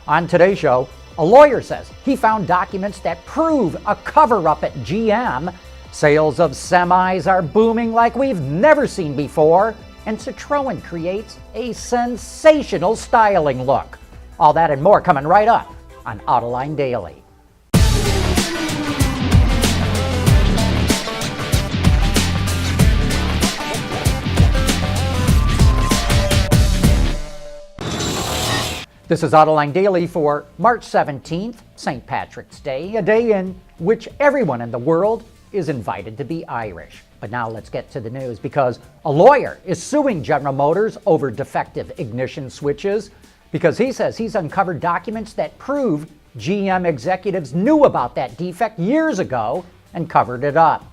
On today's show, a lawyer says he found documents that prove a cover-up at GM. Sales of semis are booming like we've never seen before. And Citroen creates a sensational styling look. All that and more coming right up on Autoline Daily. This is Autoline Daily for March 17th, St. Patrick's Day, a day in which everyone in the world is invited to be Irish. But now let's get to the news, because a lawyer is suing General Motors over defective ignition switches because he says he's uncovered documents that prove GM executives knew about that defect years ago and covered it up.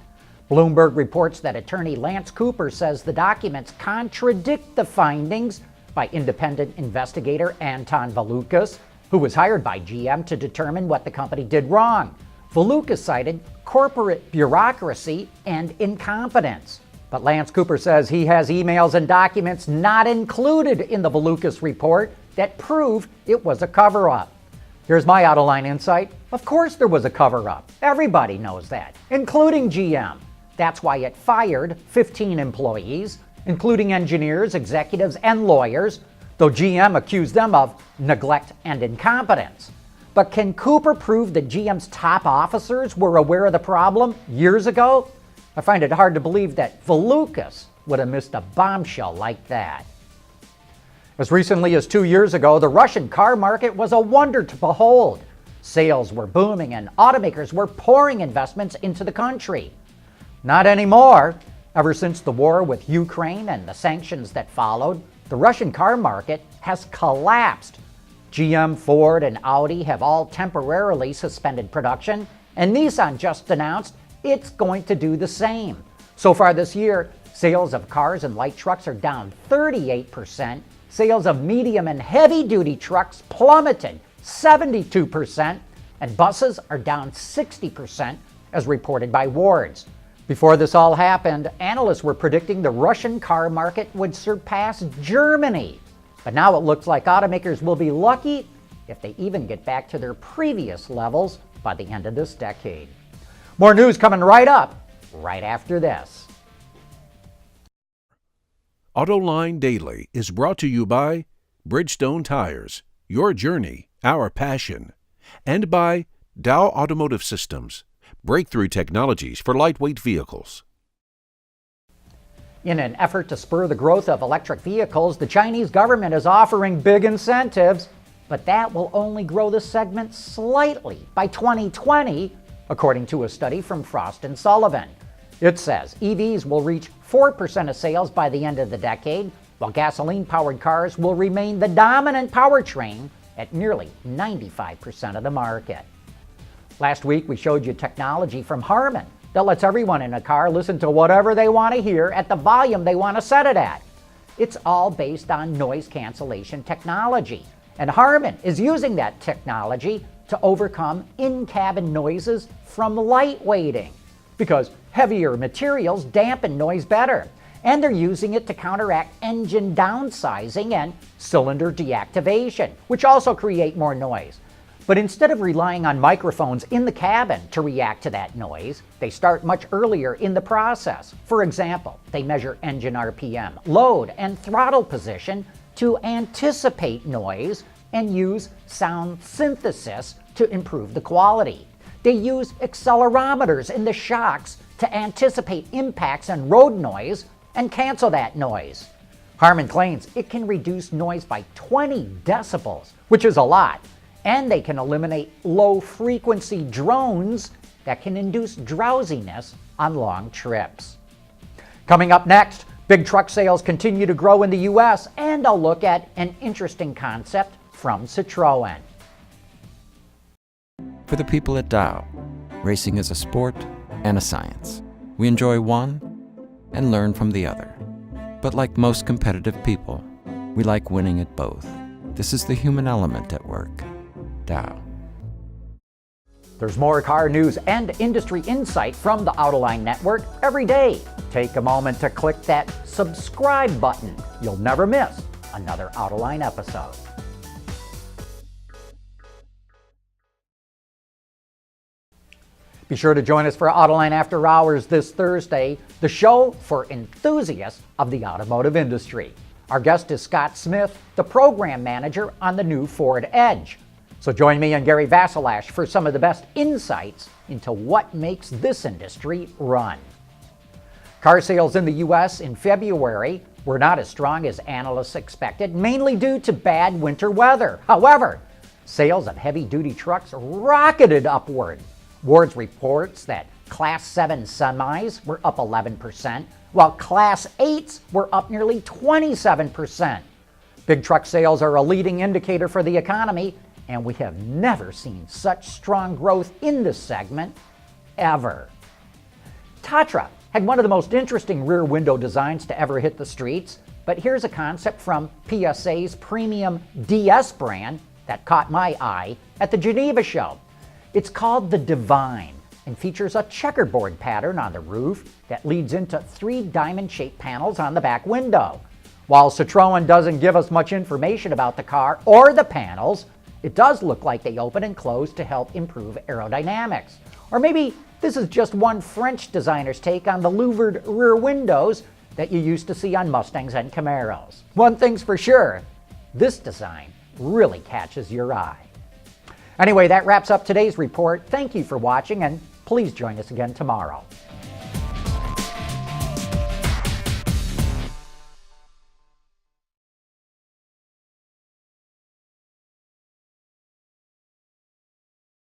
Bloomberg reports that attorney Lance Cooper says the documents contradict the findings by independent investigator Anton Valukas, who was hired by GM to determine what the company did wrong. Valukas cited corporate bureaucracy and incompetence. But Lance Cooper says he has emails and documents not included in the Valukas report that prove it was a cover-up. Here's my Autoline insight. Of course there was a cover-up. Everybody knows that, including GM. That's why it fired 15 employees, including engineers, executives, and lawyers, though GM accused them of neglect and incompetence. But can Cooper prove that GM's top officers were aware of the problem years ago? I find it hard to believe that Valukas would have missed a bombshell like that. As recently as 2 years ago, the Russian car market was a wonder to behold. Sales were booming and automakers were pouring investments into the country. Not anymore. Ever since the war with Ukraine and the sanctions that followed, the Russian car market has collapsed. GM, Ford, and Audi have all temporarily suspended production, and Nissan just announced it's going to do the same. So far this year, sales of cars and light trucks are down 38%. Sales of medium and heavy-duty trucks plummeted 72%, and buses are down 60%, as reported by Wards. Before this all happened, analysts were predicting the Russian car market would surpass Germany. But now it looks like automakers will be lucky if they even get back to their previous levels by the end of this decade. More news coming right up, right after this. Autoline Daily is brought to you by Bridgestone Tires, your journey, our passion, and by Dow Automotive Systems, breakthrough technologies for lightweight vehicles. In an effort to spur the growth of electric vehicles, the Chinese government is offering big incentives, but that will only grow the segment slightly by 2020, according to a study from Frost & Sullivan. It says EVs will reach 4% of sales by the end of the decade, while gasoline-powered cars will remain the dominant powertrain at nearly 95% of the market. Last week, we showed you technology from Harman that lets everyone in a car listen to whatever they want to hear at the volume they want to set it at. It's all based on noise cancellation technology, and Harman is using that technology to overcome in-cabin noises from lightweighting, because heavier materials dampen noise better, and they're using it to counteract engine downsizing and cylinder deactivation, which also create more noise. But instead of relying on microphones in the cabin to react to that noise, they start much earlier in the process. For example, they measure engine RPM, load, and throttle position to anticipate noise and use sound synthesis to improve the quality. They use accelerometers in the shocks to anticipate impacts and road noise and cancel that noise. Harman claims it can reduce noise by 20 decibels, which is a lot. And they can eliminate low-frequency drones that can induce drowsiness on long trips. Coming up next, big truck sales continue to grow in the U.S., and I'll look at an interesting concept from Citroen. For the people at Dow, racing is a sport and a science. We enjoy one and learn from the other. But like most competitive people, we like winning at both. This is the human element at work. Dow. There's more car news and industry insight from the Autoline Network every day. Take a moment to click that subscribe button. You'll never miss another Autoline episode. Be sure to join us for Autoline After Hours this Thursday, the show for enthusiasts of the automotive industry. Our guest is Scott Smith, the program manager on the new Ford Edge. So join me and Gary Vasilash for some of the best insights into what makes this industry run. Car sales in the U.S. in February were not as strong as analysts expected, mainly due to bad winter weather. However, sales of heavy-duty trucks rocketed upward. Ward's reports that Class 7 semis were up 11%, while Class 8s were up nearly 27%. Big truck sales are a leading indicator for the economy, and we have never seen such strong growth in this segment ever. Tatra had one of the most interesting rear window designs to ever hit the streets, but here's a concept from PSA's premium DS brand that caught my eye at the Geneva show. It's called the Divine and features a checkerboard pattern on the roof that leads into 3 diamond-shaped panels on the back window. While Citroen doesn't give us much information about the car or the panels, it does look like they open and close to help improve aerodynamics. Or maybe this is just one French designer's take on the louvered rear windows that you used to see on Mustangs and Camaros. One thing's for sure, this design really catches your eye. Anyway, that wraps up today's report. Thank you for watching, and please join us again tomorrow.